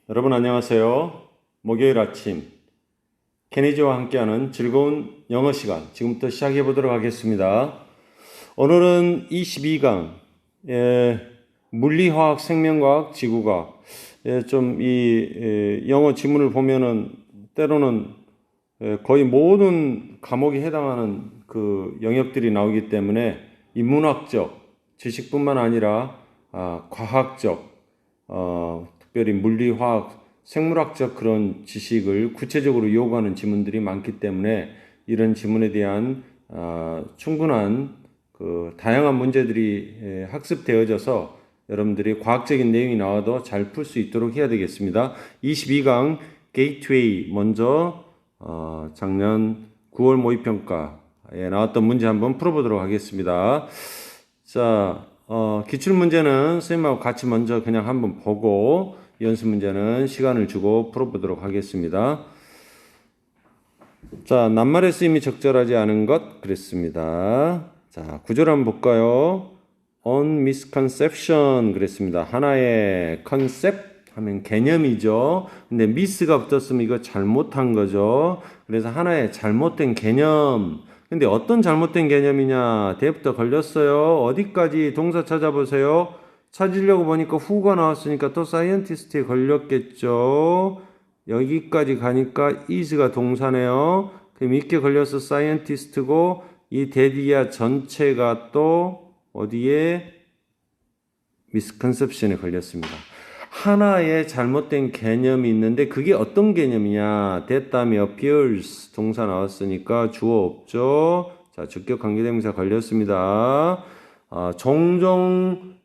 여러분 안녕하세요. 목요일 아침 케니지와 함께하는 즐거운 영어 시간 지금부터 시작해 보도록 하겠습니다. 오늘은 22강 물리화학, 생명과학, 지구과학 좀 이 영어 지문을 보면은 때로는 거의 모든 과목에 해당하는 그 영역들이 나오기 때문에 인문학적 지식뿐만 아니라 과학적 특별히 물리화학, 생물학적 그런 지식을 구체적으로 요구하는 지문들이 많기 때문에 이런 지문에 대한 충분한 그 다양한 문제들이 학습되어져서 여러분들이 과학적인 내용이 나와도 잘 풀 수 있도록 해야 되겠습니다. 22강 게이트웨이 먼저 작년 9월 모의평가에 나왔던 문제 한번 풀어보도록 하겠습니다. 자, 기출문제는 선생님하고 같이 먼저 그냥 한번 보고 연습 문제는 시간을 주고 풀어보도록 하겠습니다. 자, 낱말의 쓰임이 적절하지 않은 것 그랬습니다. 자, 구절 한번 볼까요? On misconception 그랬습니다. 하나의 컨셉 하면 개념이죠. 근데 miss가 붙었으면 이거 잘못한 거죠. 그래서 하나의 잘못된 개념. 근데 어떤 잘못된 개념이냐? 대부터 걸렸어요. 어디까지 동사 찾아보세요. 찾으려고 보니까 who가 나왔으니까 또 scientist에 걸렸겠죠. 여기까지 가니까 is가 동사네요. 그럼 있게 걸려서 scientist고 이 대디아 전체가 또 어디에 misconception에 걸렸습니다. 하나의 잘못된 개념이 있는데 그게 어떤 개념이냐? that 다음에 appears 동사 나왔으니까 주어 없죠. 자, 주격 관계대명사 걸렸습니다. 종종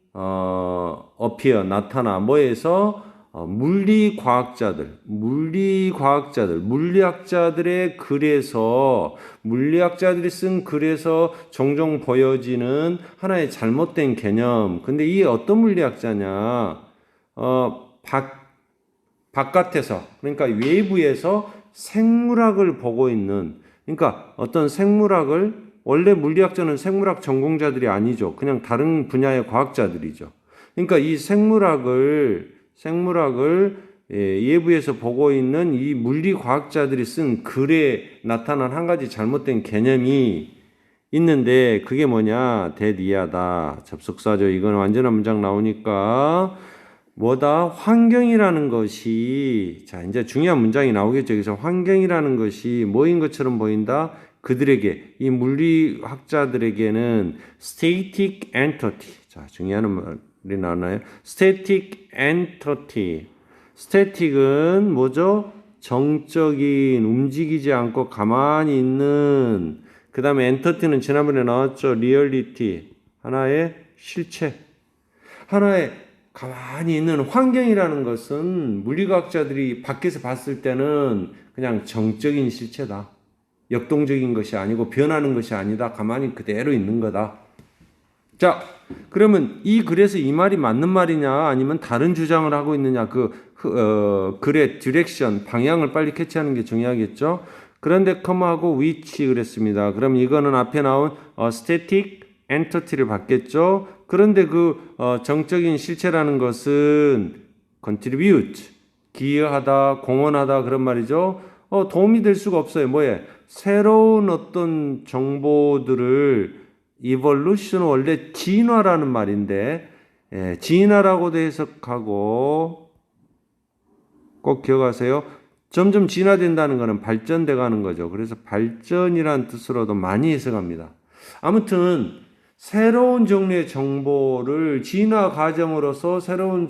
appear 나타나 뭐에서 물리학자들의 글에서 물리학자들이 쓴 글에서 종종 보여지는 하나의 잘못된 개념. 근데 이게 어떤 물리학자냐? 바깥에서 그러니까 외부에서 생물학을 보고 있는 그러니까 어떤 생물학을 원래 물리학자는 생물학 전공자들이 아니죠. 그냥 다른 분야의 과학자들이죠. 그러니까 이 생물학을 외부에서 보고 있는 이 물리과학자들이 쓴 글에 나타난 한 가지 잘못된 개념이 있는데 그게 뭐냐? 대디아다. 접속사죠. 이건 완전한 문장 나오니까 뭐다? 환경이라는 것이 자 이제 중요한 문장이 나오겠죠. 그래서 환경이라는 것이 뭐인 것처럼 보인다. 그들에게 이 물리학자들에게는 static entity 자 중요한 말이 나오나요? static entity static은 뭐죠? 정적인 움직이지 않고 가만히 있는 그 다음에 entity는 지난번에 나왔죠. reality 하나의 실체 하나의 가만히 있는 환경이라는 것은 물리학자들이 밖에서 봤을 때는 그냥 정적인 실체다. 역동적인 것이 아니고 변하는 것이 아니다. 가만히 그대로 있는 거다. 자, 그러면 이 글에서 이 말이 맞는 말이냐 아니면 다른 주장을 하고 있느냐 글의 디렉션, 방향을 빨리 캐치하는 게 중요하겠죠. 그런데 컴하고 which 그랬습니다. 그럼 이거는 앞에 나온 static entity를 받겠죠. 그런데 그 정적인 실체라는 것은 contribute, 기여하다, 공헌하다 그런 말이죠. 도움이 될 수가 없어요. 뭐에? 새로운 어떤 정보들을 evolution 원래 진화라는 말인데 진화라고도 해석하고 꼭 기억하세요. 점점 진화된다는 것은 발전돼 가는 거죠. 그래서 발전이란 뜻으로도 많이 해석합니다. 아무튼 새로운 종류의 정보를 진화 과정으로서 새로운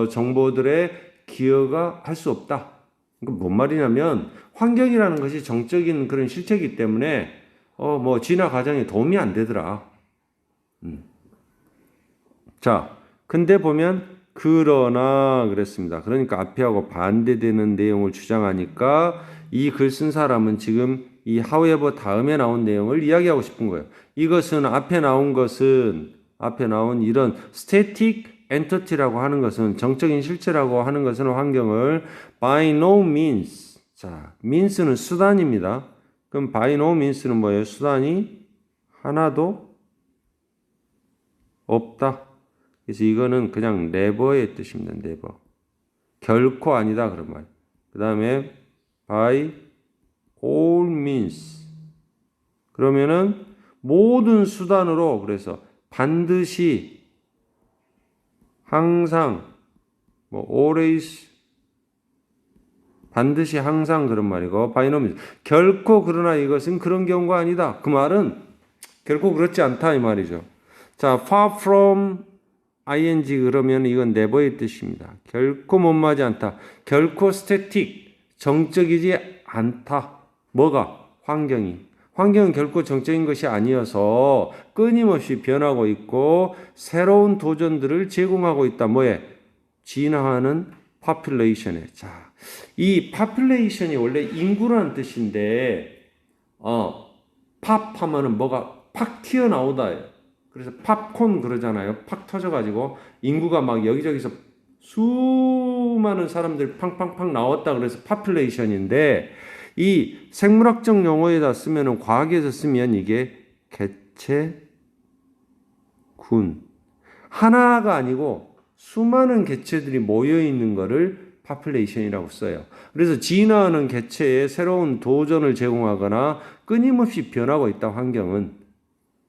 정보들의 기여가 할 수 없다. 이건 뭔 말이냐면 환경이라는 것이 정적인 그런 실체이기 때문에 진화 과정에 도움이 안 되더라. 자, 근데 보면 그러나 그랬습니다. 그러니까 앞에하고 반대되는 내용을 주장하니까 이 글 쓴 사람은 지금 이 however 다음에 나온 내용을 이야기하고 싶은 거예요. 이것은 앞에 나온 이런 static entity라고 하는 것은 정적인 실체라고 하는 것은 환경을 by no means 자, means는 수단입니다. 그럼 by no means는 뭐예요? 수단이 하나도 없다. 그래서 이거는 그냥 never의 뜻입니다. never. 결코 아니다 그런 말. 그 다음에 by all means. 그러면은 모든 수단으로 그래서 반드시 항상 뭐 always 반드시 항상 그런 말이고 by no means 결코 그러나 이것은 그런 경우가 아니다. 그 말은 결코 그렇지 않다 이 말이죠. 자, far from ing 그러면 이건 never의 뜻입니다. 결코 못마지 않다. 결코 static 정적이지 않다. 뭐가? 환경은 결코 정적인 것이 아니어서 끊임없이 변하고 있고 새로운 도전들을 제공하고 있다. 뭐에? 진화하는 population에. 자, 이 population이 원래 인구라는 뜻인데 팝 하면은 뭐가 팍 튀어나오다. 그래서 팝콘 그러잖아요. 팍 터져가지고 인구가 막 여기저기서 수많은 사람들 팡팡팡 나왔다. 그래서 population인데 이 생물학적 용어에다 쓰면은 과학에서 쓰면 이게 개체군 하나가 아니고 수많은 개체들이 모여 있는 거를 population이라고 써요. 그래서 진화하는 개체에 새로운 도전을 제공하거나 끊임없이 변하고 있다. 환경은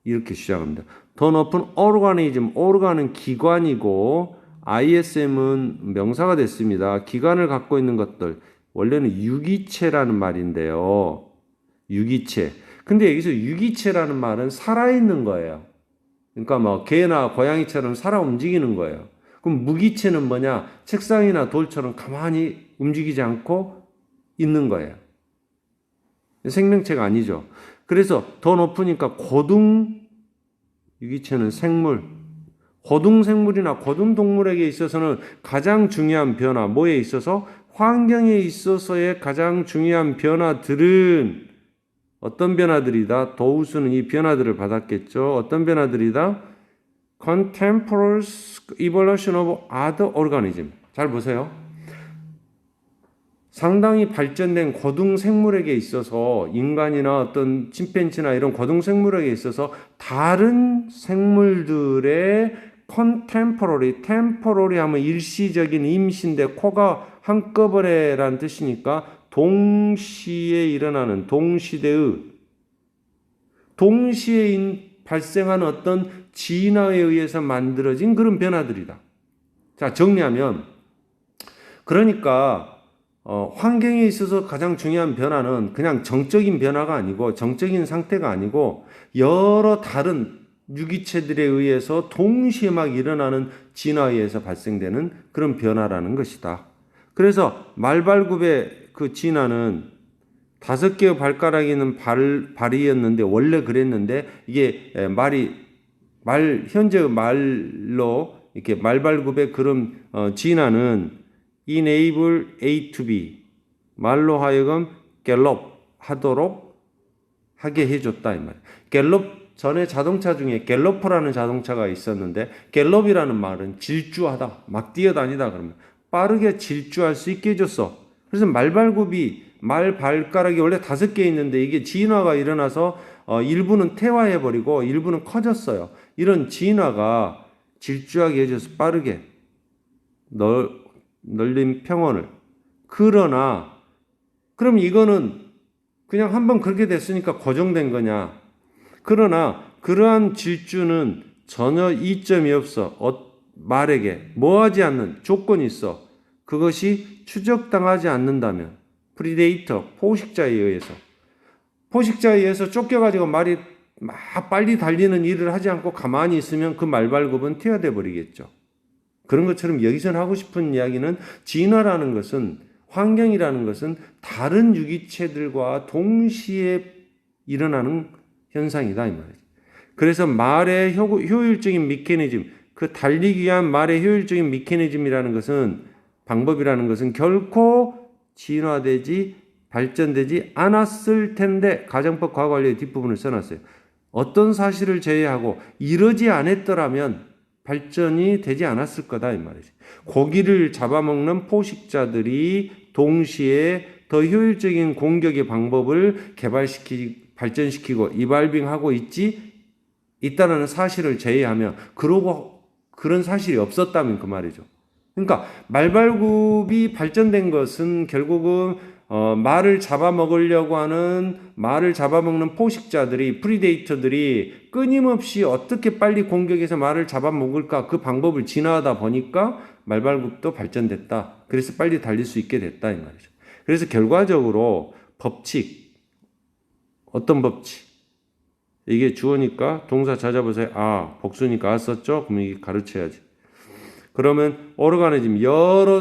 이렇게 시작합니다. 더 높은 organ은 기관이고 ISM은 명사가 됐습니다. 기관을 갖고 있는 것들 원래는 유기체라는 말인데요. 유기체. 근데 여기서 유기체라는 말은 살아있는 거예요. 그러니까 뭐 개나 고양이처럼 살아 움직이는 거예요. 그럼 무기체는 뭐냐? 책상이나 돌처럼 가만히 움직이지 않고 있는 거예요. 생명체가 아니죠. 그래서 더 높으니까 고등 유기체는 생물. 고등생물이나 고등동물에게 있어서는 가장 중요한 변화, 뭐에 있어서? 환경에 있어서의 가장 중요한 변화들은 어떤 변화들이다? 도우스는 이 변화들을 받았겠죠. 어떤 변화들이다? Contemporary evolution of other organism. 잘 보세요. 상당히 발전된 고등생물에게 있어서 인간이나 어떤 침팬지나 이런 고등생물에게 있어서 다른 생물들의 temporary 하면 일시적인 임시인데 코가 한꺼번에라는 뜻이니까 동시에 일어나는 동시에 발생하는 어떤 진화에 의해서 만들어진 그런 변화들이다. 자, 정리하면 그러니까 환경에 있어서 가장 중요한 변화는 그냥 정적인 변화가 아니고 정적인 상태가 아니고 여러 다른 유기체들에 의해서 동시에 막 일어나는 진화에 의해서 발생되는 그런 변화라는 것이다. 그래서 말발굽의 그 진화는 5개의 발가락이 있는 발이었는데 원래 그랬는데 이게 현재 말로 이렇게 말발굽의 그런 진화는 enable A to B 말로 하여금 하도록 하게 해줬다 이 말. 갤럽 전에 자동차 중에 갤러퍼라는 자동차가 있었는데 갤럽이라는 말은 질주하다, 막 뛰어다니다 그러면 빠르게 질주할 수 있게 해줬어. 그래서 말발가락이 원래 5개 있는데 이게 진화가 일어나서 일부는 퇴화해버리고 일부는 커졌어요. 이런 진화가 질주하게 해줘서 빠르게 널린 평원을. 그러나 그럼 이거는 그냥 한번 그렇게 됐으니까 고정된 거냐? 그러나 그러한 질주는 전혀 이점이 없어. 말에게 뭐하지 않는 조건이 있어. 그것이 추적당하지 않는다면 프리데이터, 포식자에 의해서 쫓겨가지고 말이 막 빨리 달리는 일을 하지 않고 가만히 있으면 그 말발굽은 퇴화돼 버리겠죠. 그런 것처럼 여기서 하고 싶은 이야기는 진화라는 것은 환경이라는 것은 다른 유기체들과 동시에 일어나는 현상이다 이 말이죠. 그래서 말의 효율적인 메커니즘, 그 달리기 위한 말의 효율적인 메커니즘이라는 것은 방법이라는 것은 결코 발전되지 않았을 텐데 가정법 과거관리의 뒷부분을 써놨어요. 어떤 사실을 제외하고 이러지 않았더라면 발전이 되지 않았을 거다 이 말이죠. 고기를 잡아먹는 포식자들이 동시에 더 효율적인 공격의 방법을 발전시키고 이발빙하고 있다는 사실을 제외하면 그러고 그런 사실이 없었다면 그 말이죠. 그러니까 말발굽이 발전된 것은 결국은 말을 잡아먹으려고 하는 말을 잡아먹는 포식자들이 프리데이터들이 끊임없이 어떻게 빨리 공격해서 말을 잡아먹을까 그 방법을 진화하다 보니까 말발굽도 발전됐다. 그래서 빨리 달릴 수 있게 됐다 이 말이죠. 그래서 결과적으로 법칙 어떤 법칙 이게 주어니까 동사 찾아보세요. 아 복수니까 썼죠? 그럼 이게 가르쳐야지. 그러면 오르가니즘 여러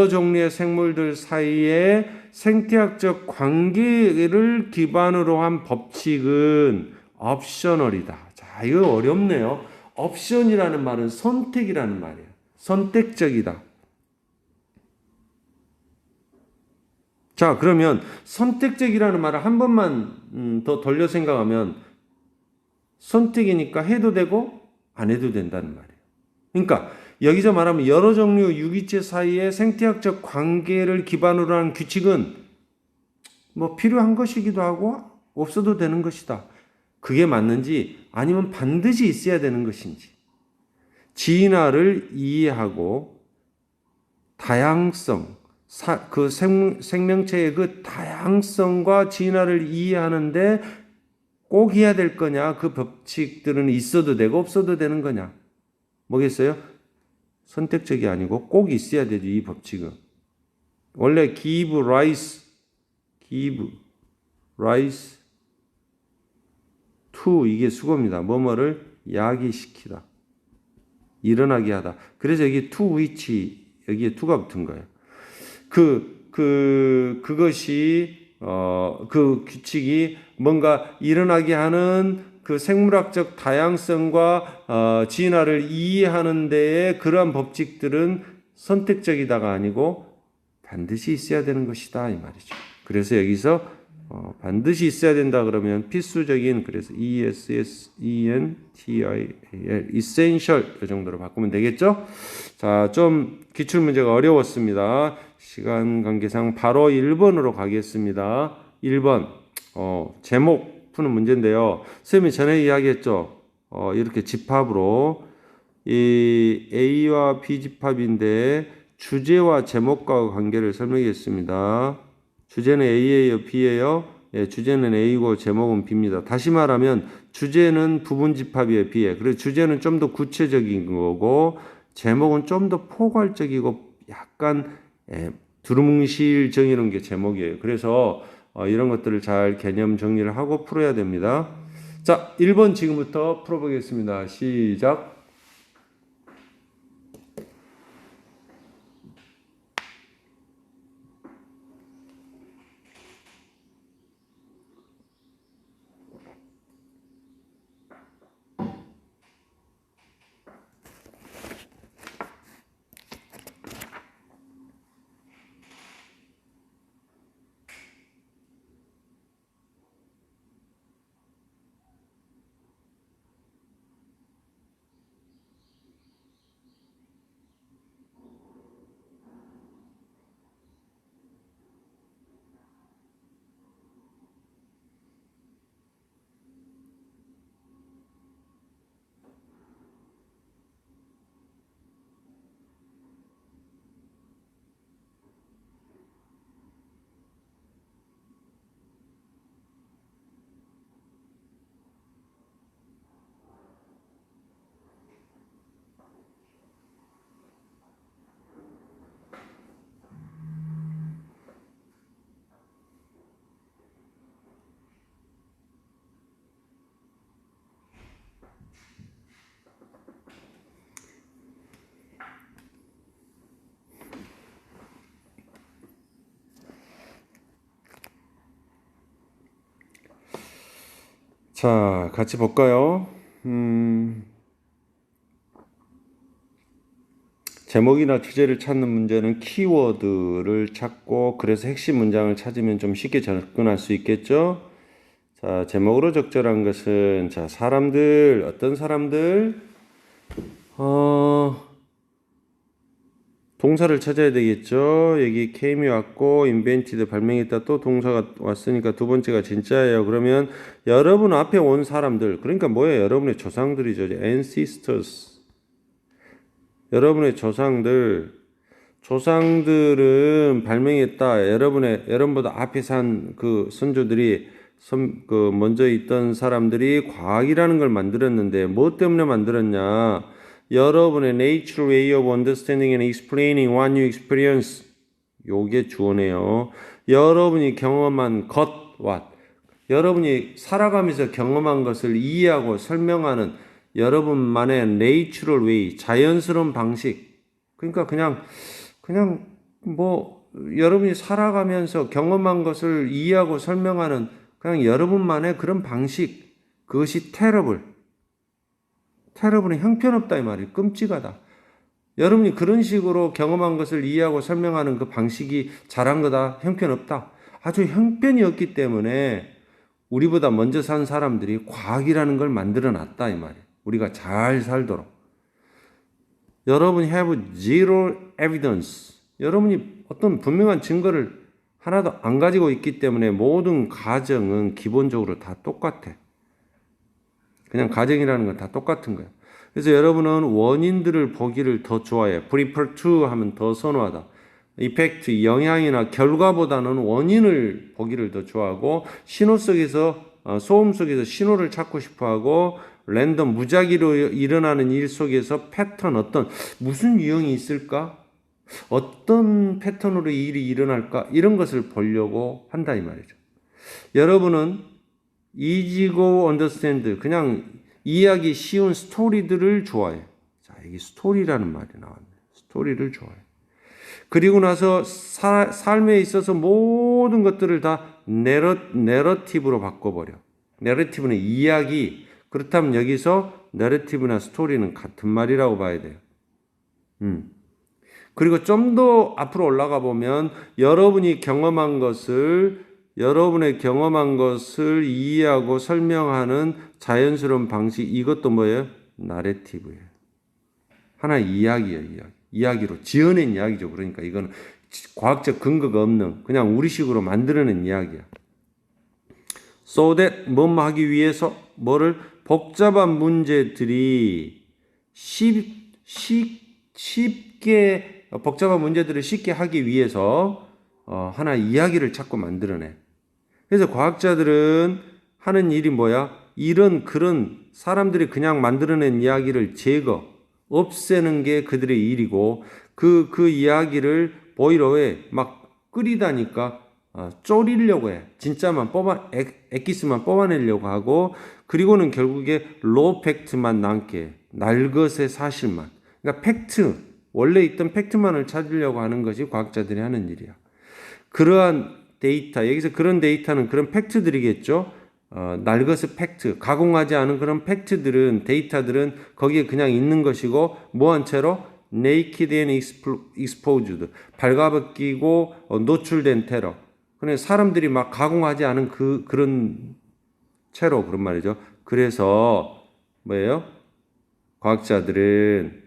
종류의 생물들 사이에 생태학적 관계를 기반으로 한 법칙은 옵셔널이다. 자, 이거 어렵네요. 옵션이라는 말은 선택이라는 말이에요. 선택적이다. 자, 그러면 선택적이라는 말을 한 번만 더 돌려 생각하면 선택이니까 해도 되고 안 해도 된다는 말이에요. 그러니까 여기서 말하면 여러 종류 유기체 사이의 생태학적 관계를 기반으로 한 규칙은 뭐 필요한 것이기도 하고 없어도 되는 것이다. 그게 맞는지 아니면 반드시 있어야 되는 것인지 진화를 이해하고 다양성 그 생명체의 그 다양성과 진화를 이해하는데 꼭 해야 될 거냐 그 법칙들은 있어도 되고 없어도 되는 거냐 뭐겠어요? 선택적이 아니고 꼭 있어야 되죠. 이 법칙은. 원래 give rise to 이게 수고입니다. 뭐뭐를 야기시키다. 일어나게 하다. 그래서 여기 to which 여기에 to가 붙은 거예요. 그것이 그 규칙이 뭔가 일어나게 하는 그 생물학적 다양성과 진화를 이해하는 데에 그러한 법칙들은 선택적이다가 아니고 반드시 있어야 되는 것이다 이 말이죠. 그래서 여기서 반드시 있어야 된다 그러면 필수적인 그래서 essential essential 이 정도로 바꾸면 되겠죠. 자, 좀 기출 문제가 어려웠습니다. 시간 관계상 바로 1번으로 가겠습니다. 1번 제목 푸는 문제인데요. 선생님이 전에 이야기했죠. 이렇게 집합으로 이 A와 B 집합인데 주제와 제목과 관계를 설명했습니다. 주제는 A예요, B예요? 예, 주제는 A고 제목은 B입니다. 다시 말하면 주제는 부분 집합이에요, B에. 그래서 주제는 좀 더 구체적인 거고 제목은 좀 더 포괄적이고 약간 두루뭉실 정의로운 게 제목이에요. 그래서 이런 것들을 잘 개념 정리를 하고 풀어야 됩니다. 자, 1번 지금부터 풀어보겠습니다. 시작. 자, 같이 볼까요? 제목이나 주제를 찾는 문제는 키워드를 찾고 그래서 핵심 문장을 찾으면 좀 쉽게 접근할 수 있겠죠? 자, 제목으로 적절한 것은 자, 사람들, 어떤 사람들? 동사를 찾아야 되겠죠. 여기 came이 왔고 invented 발명했다 또 동사가 왔으니까 두 번째가 진짜예요. 그러면 여러분 앞에 온 사람들 그러니까 뭐예요? 여러분의 조상들이죠. ancestors. 여러분의 조상들은 발명했다. 여러분보다 앞에 산 그 선조들이 먼저 있던 사람들이 과학이라는 걸 만들었는데 뭐 때문에 만들었냐? 여러분의 natural way of understanding and explaining what you experience. 요게 주어네요. 여러분이 경험한 what. 여러분이 살아가면서 경험한 것을 이해하고 설명하는 여러분만의 natural way, 자연스러운 방식. 그러니까 그냥 뭐 여러분이 살아가면서 경험한 것을 이해하고 설명하는 그냥 여러분만의 그런 방식. 그것이 terrible은 형편없다 이 말이에요. 끔찍하다. 여러분이 그런 식으로 경험한 것을 이해하고 설명하는 그 방식이 잘한 거다. 형편없다. 아주 형편이 없기 때문에 우리보다 먼저 산 사람들이 과학이라는 걸 만들어 놨다 이 말이에요. 우리가 잘 살도록. 여러분이 have zero evidence. 여러분이 어떤 분명한 증거를 하나도 안 가지고 있기 때문에 모든 가정은 기본적으로 다 똑같아. 그냥 가정이라는 건 다 똑같은 거예요. 그래서 여러분은 원인들을 보기를 더 좋아해요. prefer to 하면 더 선호하다. 이펙트, 영향이나 결과보다는 원인을 보기를 더 좋아하고 신호 속에서 소음 속에서 신호를 찾고 싶어하고 랜덤 무작위로 일어나는 일 속에서 패턴 무슨 유형이 있을까? 어떤 패턴으로 이 일이 일어날까? 이런 것을 보려고 한다 이 말이죠. 여러분은 easy go understand 그냥 이해하기 쉬운 스토리들을 좋아해. 자, 여기 스토리라는 말이 나왔네. 스토리를 좋아해. 그리고 나서 삶에 있어서 모든 것들을 다 내러티브로 바꿔버려. 내러티브는 이야기. 그렇다면 여기서 내러티브나 스토리는 같은 말이라고 봐야 돼요. 그리고 좀 더 앞으로 올라가 보면 여러분의 경험한 것을 이해하고 설명하는 자연스러운 방식, 이것도 뭐예요? 나레티브예요. 하나의 이야기예요, 이야기로 지어낸 이야기죠. 그러니까 이건 과학적 근거가 없는 그냥 우리식으로 만들어낸 이야기야. So that 뭐뭐 하기 위해서 뭐를 복잡한 문제들이 복잡한 문제들을 쉽게 하기 위해서 하나의 이야기를 자꾸 만들어내. 그래서 과학자들은 하는 일이 뭐야? 그런 사람들이 그냥 만들어낸 이야기를 없애는 게 그들의 일이고 그 이야기를 보이러에 막 끓이다니까 졸이려고 해. 진짜만 엑기스만 뽑아내려고 하고 그리고는 결국에 로우 팩트만 남게 해. 날것의 사실만. 그러니까 원래 있던 팩트만을 찾으려고 하는 것이 과학자들이 하는 일이야. 그러한 데이터, 여기서 그런 데이터는 그런 팩트들이겠죠. 날것의 팩트, 가공하지 않은 그런 데이터들은 거기에 그냥 있는 것이고 뭐한 채로 naked and exposed, 발가벗기고 노출된 테러. 그냥 사람들이 막 가공하지 않은 그런 채로 그런 말이죠. 그래서 뭐예요? 과학자들이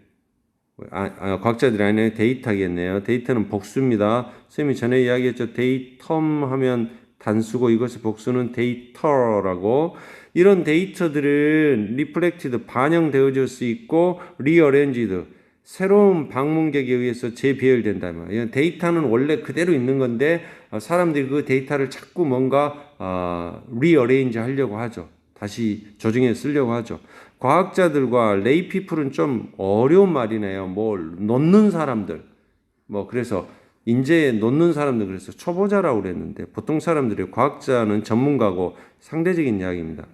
아니에요. 데이터겠네요. 데이터는 복수입니다. 쌤이 전에 이야기했죠. 데이텀 하면 단수고 이것의 복수는 데이터라고. 이런 데이터들은 reflected, 반영되어질 수 있고 rearranged, 새로운 방문객에 의해서 재배열된다. 데이터는 원래 그대로 있는 건데 사람들이 그 데이터를 자꾸 뭔가 rearrange 하려고 하죠. 다시 조정해 쓰려고 하죠. 과학자들과 레이피플은 좀 어려운 말이네요. 놓는 사람들. 그래서 인재에 놓는 사람들 그래서 초보자라고 그랬는데 보통 사람들이 과학자는 전문가고 상대적인 이야기입니다.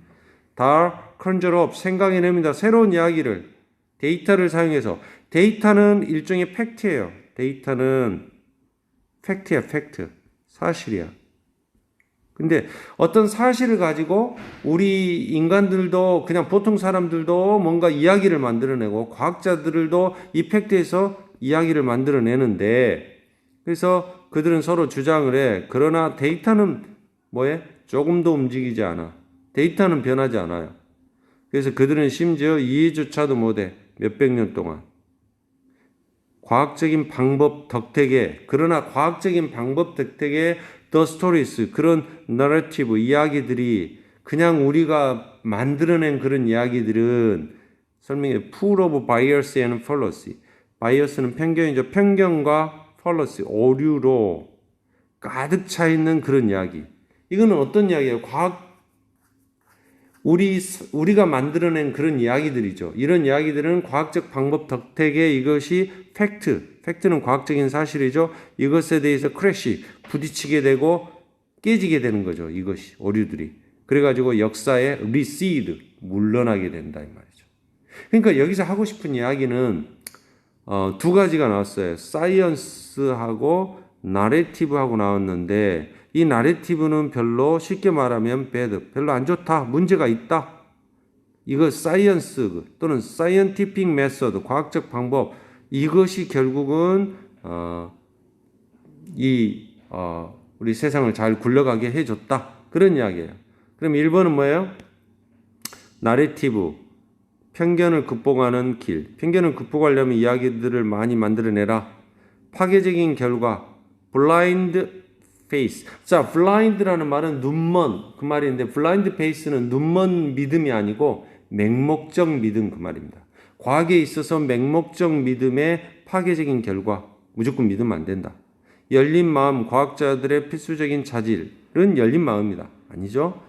다 컨저러 업 생각해냅니다. 새로운 이야기를 데이터를 사용해서 데이터는 일종의 팩트예요. 데이터는 팩트야, 팩트. 사실이야. 근데 어떤 사실을 가지고 우리 인간들도 그냥 보통 사람들도 뭔가 이야기를 만들어내고 과학자들도 이 팩트에서 이야기를 만들어내는데 그래서 그들은 서로 주장을 해. 그러나 데이터는 조금도 움직이지 않아. 데이터는 변하지 않아요. 그래서 그들은 심지어 이해조차도 못해. 몇백 년 동안. 과학적인 방법 덕택에, 그러나 과학적인 방법 덕택에 the stories, 그런 narrative, 이야기들이 그냥 우리가 만들어낸 그런 이야기들은 설명해 full of bias and fallacy. 바이어스는 편견이죠. 편견과 fallacy, 오류로 가득 차 있는 그런 이야기. 이거는 어떤 이야기예요? 우리가 만들어낸 그런 이야기들이죠. 이런 이야기들은 과학적 방법 덕택에 이것이 팩트는 과학적인 사실이죠. 이것에 대해서 크래시, 부딪히게 되고 깨지게 되는 거죠. 이것이, 오류들이. 그래가지고 역사에 리시드, 물러나게 된다 이 말이죠. 그러니까 여기서 하고 싶은 이야기는 두 가지가 나왔어요. 사이언스하고 나레티브하고 나왔는데 이 나레티브는 별로 쉽게 말하면 배드, 별로 안 좋다, 문제가 있다. 이거 사이언스 또는 사이언티픽 메서드, 과학적 방법, 이것이 결국은 우리 세상을 잘 굴러가게 해줬다. 그런 이야기예요. 그럼 1번은 뭐예요? 나레티브, 편견을 극복하는 길. 편견을 극복하려면 이야기들을 많이 만들어내라. 파괴적인 결과, 블라인드 페이스. 자, 블라인드라는 말은 눈먼 그 말인데 블라인드 페이스는 눈먼 믿음이 아니고 맹목적 믿음 그 말입니다. 과학에 있어서 맹목적 믿음의 파괴적인 결과, 무조건 믿으면 안 된다. 열린 마음, 과학자들의 필수적인 자질은 열린 마음이다. 아니죠?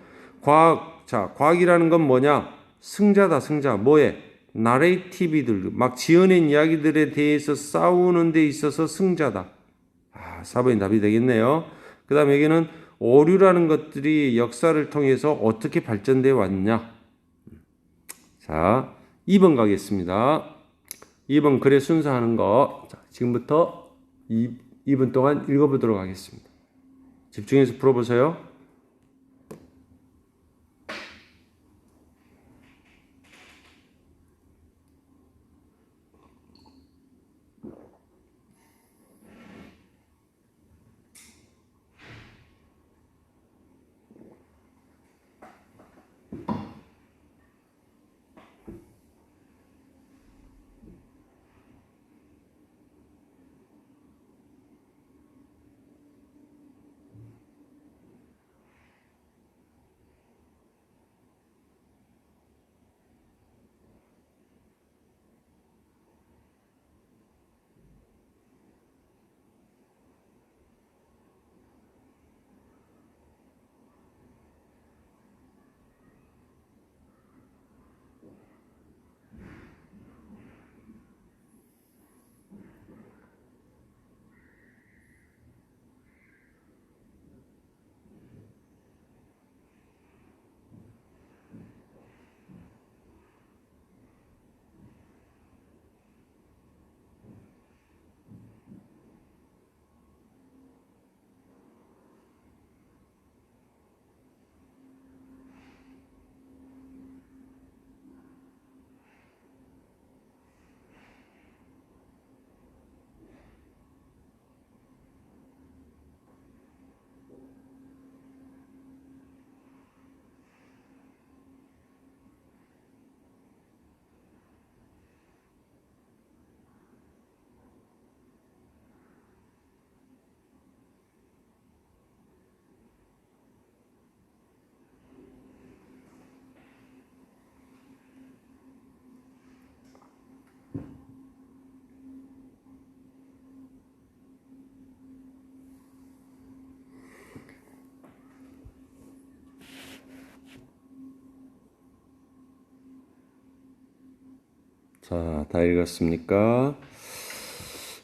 과학이라는 건 뭐냐? 승자다, 승자. 뭐에? 나레이티브들, 막 지어낸 이야기들에 대해서 싸우는 데 있어서 승자다. 4번이 답이 되겠네요. 그 다음에 여기는 오류라는 것들이 역사를 통해서 어떻게 발전되어 왔냐. 자, 2번 가겠습니다. 2번 글의 순서하는 거. 자, 지금부터 2분 동안 읽어보도록 하겠습니다. 집중해서 풀어보세요. 자, 다 읽었습니까?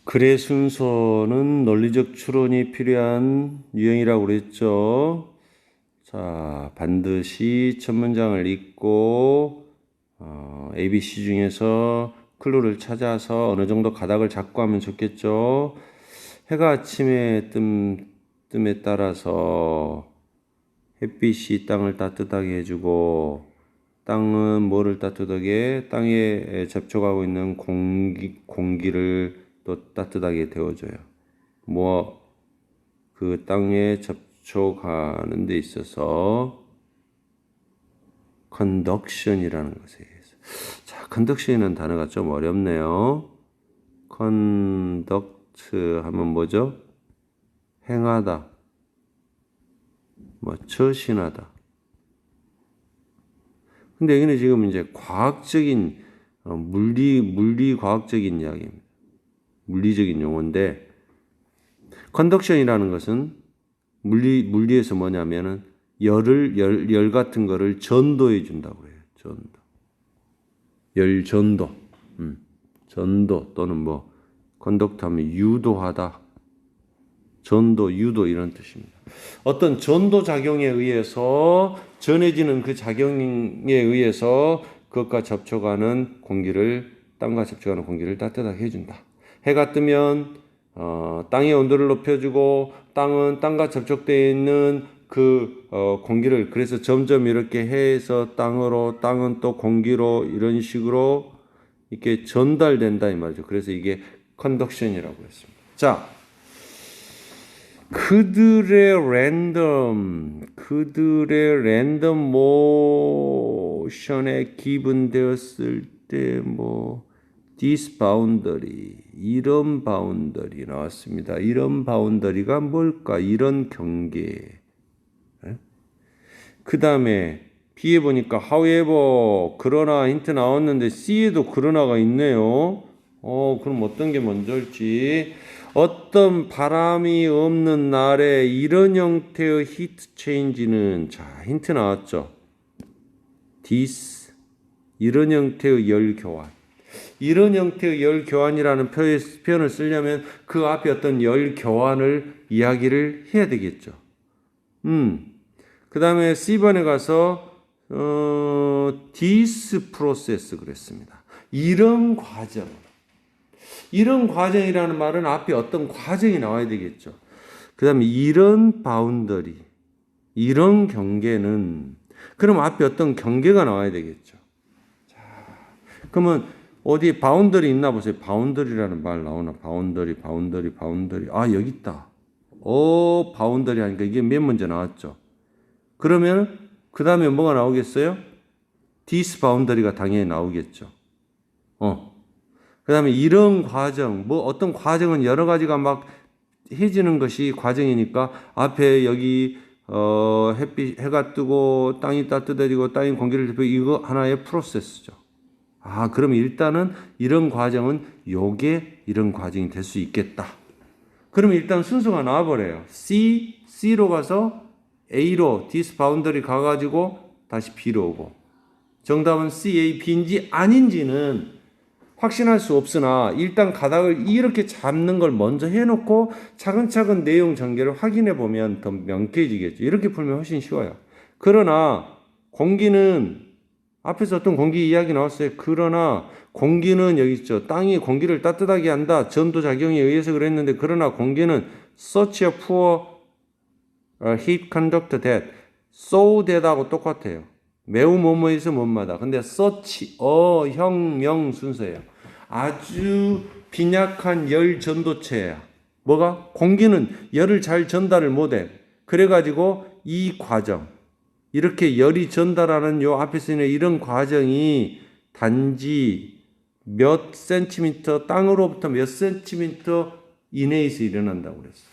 글의 순서는 논리적 추론이 필요한 유형이라고 그랬죠. 자, 반드시 첫 문장을 읽고 ABC 중에서 클루를 찾아서 어느 정도 가닥을 잡고 하면 좋겠죠. 해가 아침에 뜸에 따라서 햇빛이 땅을 따뜻하게 해주고 땅은 뭐를 따뜻하게? 땅에 접촉하고 있는 공기를 또 따뜻하게 데워줘요. 그 땅에 접촉하는 데 있어서 conduction이라는 것에 의해서. 자, conduction이라는 단어가 좀 어렵네요. conduct 하면 뭐죠? 행하다, 뭐 처신하다. 근데 여기는 지금 이제 과학적인 물리 과학적인 이야기입니다. 물리적인 용어인데 컨덕션이라는 것은 물리에서 뭐냐면은 열 같은 거를 전도해 준다고 해요. 전도. 열 전도. 전도 또는 뭐 컨덕트 하면 유도하다. 전도, 유도 이런 뜻입니다. 어떤 전도 작용에 의해서 전해지는 그 작용에 의해서 그것과 접촉하는 공기를 땅과 접촉하는 공기를 따뜻하게 해준다. 해가 뜨면 땅의 온도를 높여주고 땅은 땅과 접촉되어 있는 그 공기를 그래서 점점 이렇게 해서 땅으로 땅은 또 공기로 이런 식으로 이렇게 전달된다 이 말이죠. 그래서 이게 컨덕션이라고 했습니다. 자, 그들의 랜덤 모션에 기분되었을 때 뭐 this boundary 이런 바운더리 나왔습니다. 이런 바운더리가 뭘까? 이런 경계. 그 다음에 B에 보니까 however 그러나 힌트 나왔는데 C에도 그러나가 있네요. 그럼 어떤 게 먼저일지. 어떤 바람이 없는 날에 이런 형태의 히트 체인지는 자 힌트 나왔죠. this 이런 형태의 열 교환. 이런 형태의 열 교환이라는 표현을 쓰려면 그 앞에 어떤 열 교환을 이야기를 해야 되겠죠. 그 다음에 C번에 가서 this process 그랬습니다. 이런 과정. 이런 과정이라는 말은 앞에 어떤 과정이 나와야 되겠죠. 그 다음에 이런 바운더리, 이런 경계는 그럼 앞에 어떤 경계가 나와야 되겠죠. 자, 그러면 어디 바운더리 있나 보세요. 바운더리라는 말 나오나? 바운더리. 아, 여기 있다. 바운더리 하니까 이게 맨 먼저 나왔죠. 그러면 그 다음에 뭐가 나오겠어요? this 바운더리가 당연히 나오겠죠. 그 다음에 이런 과정, 뭐 어떤 과정은 여러 가지가 막 해지는 것이 과정이니까 앞에 여기 해가 뜨고 땅이 따뜻해지고 땅이 공기를 대표 이거 하나의 프로세스죠. 아, 그럼 일단은 이런 과정은 요게 이런 과정이 될 수 있겠다. 그러면 일단 순서가 나와버려요. C로 가서 A로 this boundary 가가지고 다시 B로 오고 정답은 C, A, B인지 아닌지는 확신할 수 없으나 일단 가닥을 이렇게 잡는 걸 먼저 해놓고 차근차근 내용 전개를 확인해 보면 더 명쾌해지겠죠. 이렇게 풀면 훨씬 쉬워요. 그러나 공기는 앞에서 어떤 공기 이야기 나왔어요. 그러나 공기는 여기 있죠. 땅이 공기를 따뜻하게 한다. 전도 작용에 의해서 그랬는데 그러나 공기는 such a poor heat conductor that so that하고 똑같아요. 매우 뭐뭐에서 뭐마다. 근데 such 형, 명 순서예요. 아주 빈약한 열 전도체야. 뭐가? 공기는 열을 잘 전달을 못해. 그래가지고 이 과정, 이렇게 열이 전달하는 요 앞에 쓰이는 이런 과정이 단지 몇 센티미터, 땅으로부터 몇 센티미터 이내에서 일어난다고 그랬어.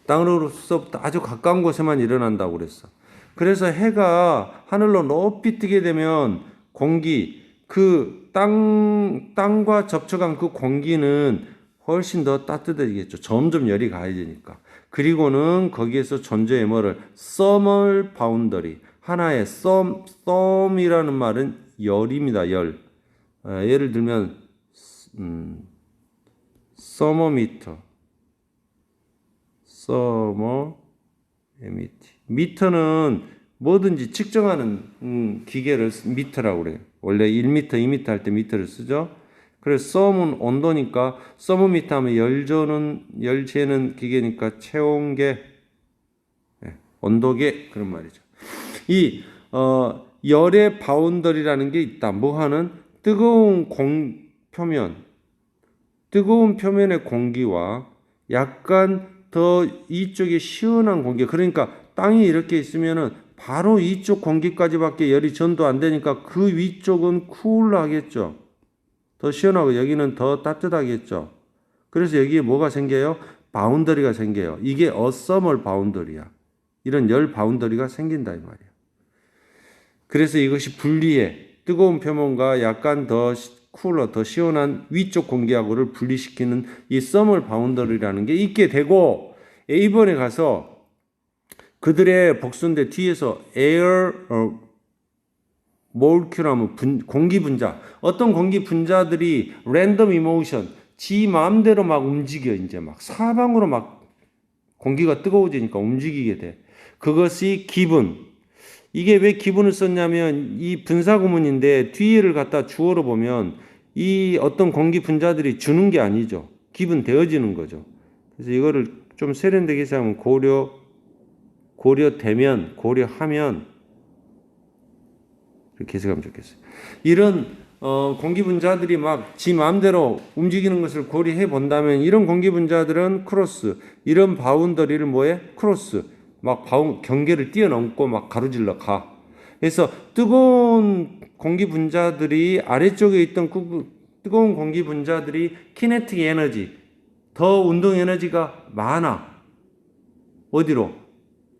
땅으로부터 아주 가까운 곳에만 일어난다고 그랬어. 그래서 해가 하늘로 높이 뜨게 되면 공기, 그 땅과 접촉한 그 공기는 훨씬 더 따뜻해지겠죠. 점점 열이 가해지니까. 그리고는 거기에서 존재의 뭐를 thermal boundary, 하나의 therm이라는 말은 열입니다. 열. 예를 들면 thermometer, 미터는 뭐든지 측정하는 기계를 미터라고 그래요. 원래 1미터, 2미터 할 때 미터를 쓰죠. 그래서 썸은 온도니까 서머미터 하면 열 재는 기계니까 체온계, 온도계 그런 말이죠. 이 열의 바운더리라는 게 있다. 뭐 하는 뜨거운 표면의 공기와 약간 더 이쪽에 시원한 공기. 그러니까 땅이 이렇게 있으면은 바로 이쪽 공기까지밖에 열이 전도 안 되니까 그 위쪽은 쿨하겠죠. 더 시원하고 여기는 더 따뜻하겠죠. 그래서 여기에 뭐가 생겨요? 바운더리가 생겨요. 이게 어서멀 바운더리야. 이런 열 바운더리가 생긴다 이 말이에요. 그래서 이것이 분리해. 뜨거운 표면과 약간 더 쿨러, 더 시원한 위쪽 공기하고를 분리시키는 이 서멀 바운더리라는 게 있게 되고, A번에 가서 그들의 복수인데 뒤에서 air molecule 하면 공기 분자. 어떤 공기 분자들이 random emotion, 지 마음대로 막 움직여. 이제 막 사방으로 막 공기가 뜨거워지니까 움직이게 돼. 그것이 기분. 이게 왜 기분을 썼냐면 이 분사 구문인데 뒤를 갖다 주어로 보면 이 어떤 공기 분자들이 주는 게 아니죠. 기분 되어지는 거죠. 그래서 이거를 좀 세련되게 해석하면 고려하면 이렇게 해석하면 좋겠어요. 이런 공기 분자들이 막 지 마음대로 움직이는 것을 고려해 본다면 이런 공기 분자들은 크로스, 이런 바운더리를 뭐해? 크로스. 막 경계를 뛰어넘고 막 가로질러 가. 그래서 뜨거운 공기 분자들이 아래쪽에 있던 뜨거운 공기 분자들이 키네틱 에너지, 더 운동 에너지가 많아. 어디로?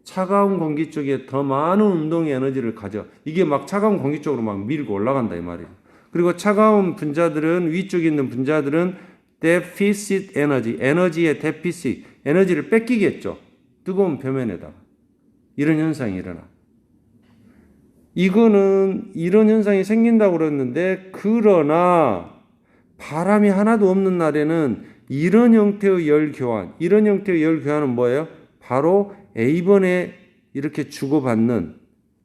차가운 공기 쪽에 더 많은 운동 에너지를 가져. 이게 막 차가운 공기 쪽으로 막 밀고 올라간다 이 말이에요. 그리고 차가운 분자들은 위쪽에 있는 분자들은 deficit 에너지, 에너지의 deficit, 에너지를 뺏기겠죠. 뜨거운 표면에다가. 이런 현상이 일어나. 이거는 이런 현상이 생긴다고 그랬는데, 그러나 바람이 하나도 없는 날에는 이런 형태의 열 교환은 뭐예요? 바로 A번에 이렇게 주고받는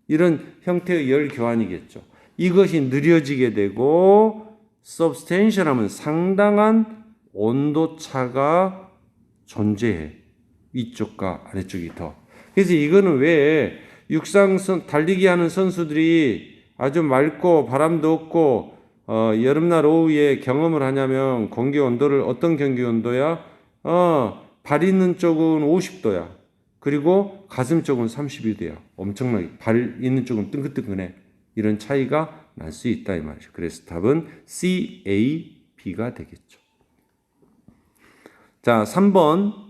이런 형태의 열 교환이겠죠. 이것이 느려지게 되고 substantial 하면 상당한 온도차가 존재해. 위쪽과 아래쪽이 더. 그래서 이거는 왜 육상선 달리기 하는 선수들이 아주 맑고 바람도 없고 여름날 오후에 경험을 하냐면 공기 온도를 어떤 경기 온도야? 발 있는 쪽은 50도야. 그리고 가슴 쪽은 32도야. 엄청나게 발 있는 쪽은 뜨끈뜨끈해. 이런 차이가 날 수 있다 이 말이죠. 그래서 답은 C, A, B가 되겠죠. 자, 3번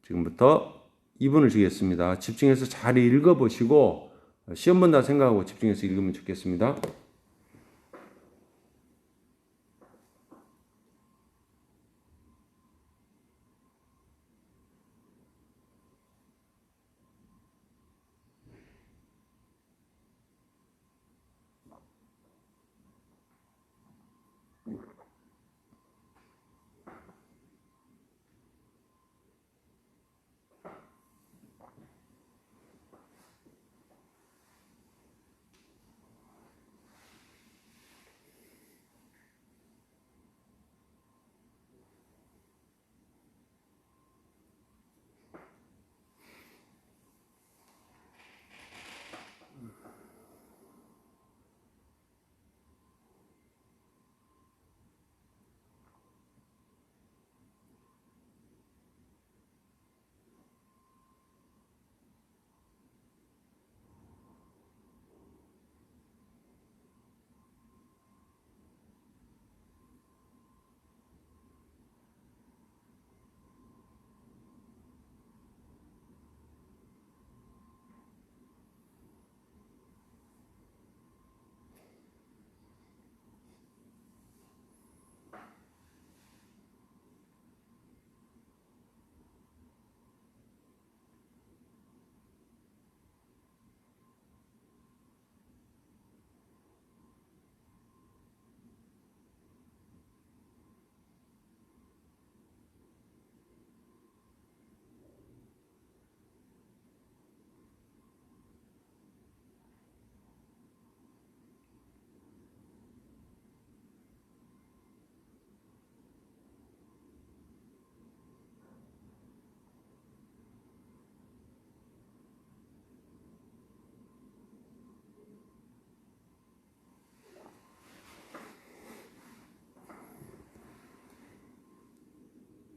지금부터 2분을 주겠습니다. 집중해서 잘 읽어보시고 시험 본다 생각하고 집중해서 읽으면 좋겠습니다.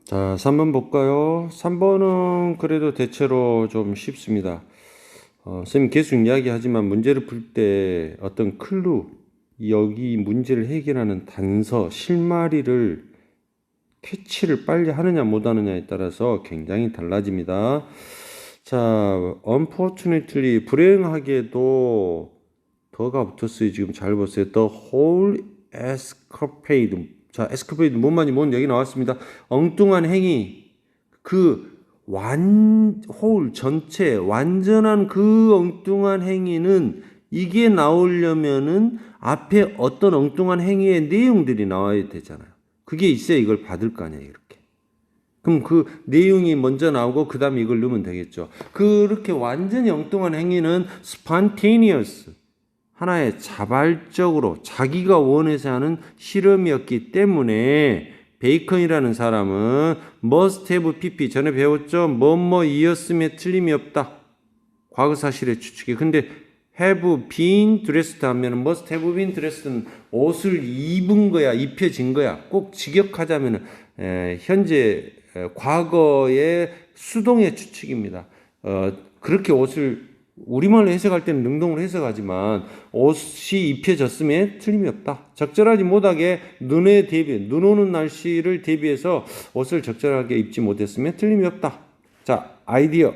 자, 3번 볼까요? 3번은 그래도 대체로 좀 쉽습니다. 선생님 계속 이야기하지만 문제를 풀 때 어떤 클루, 여기 문제를 해결하는 단서, 실마리를 캐치를 빨리 하느냐 못하느냐에 따라서 굉장히 달라집니다. 자, unfortunately, 불행하게도 더가 붙었어요. 지금 잘 보세요. The whole escapade. 자, escapade 뭔 여기 나왔습니다. 엉뚱한 행위. whole 전체 완전한 그 엉뚱한 행위는 이게 나오려면은 앞에 어떤 엉뚱한 행위의 내용들이 나와야 되잖아요. 그게 있어야 이걸 받을 거 아니에요, 이렇게. 그럼 그 내용이 먼저 나오고 그 다음에 이걸 넣으면 되겠죠. 그렇게 완전히 엉뚱한 행위는 spontaneous, 하나의 자발적으로 자기가 원해서 하는 실험이었기 때문에 베이컨이라는 사람은 must have pp 전에 배웠죠. 뭐뭐이었음에 틀림이 없다. 과거사실의 추측이. 근데 have been dressed 하면 must have been dressed는 옷을 입은 거야, 입혀진 거야. 꼭 직역하자면 현재 과거의 수동의 추측입니다. 그렇게 옷을 우리말로 해석할 때는 능동으로 해석하지만 옷이 입혀졌음에 틀림이 없다. 적절하지 못하게 눈 오는 날씨를 대비해서 옷을 적절하게 입지 못했음에 틀림이 없다. 자, 아이디어.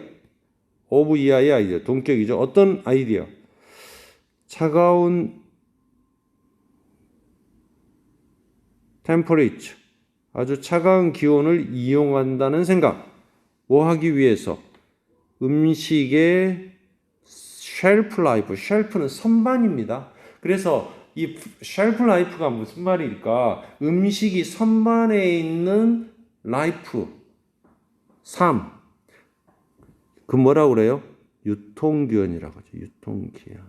오브 이하의 아이디어. 동격이죠. 어떤 아이디어? 차가운 temperature. 아주 차가운 기온을 이용한다는 생각. 뭐 하기 위해서? 음식의 쉘프 라이프, 쉘프는 선반입니다. 그래서 이 쉘프 라이프가 무슨 말일까? 음식이 선반에 있는 라이프, 삶. 그 뭐라고 그래요? 유통기한이라고 하죠. 유통기한.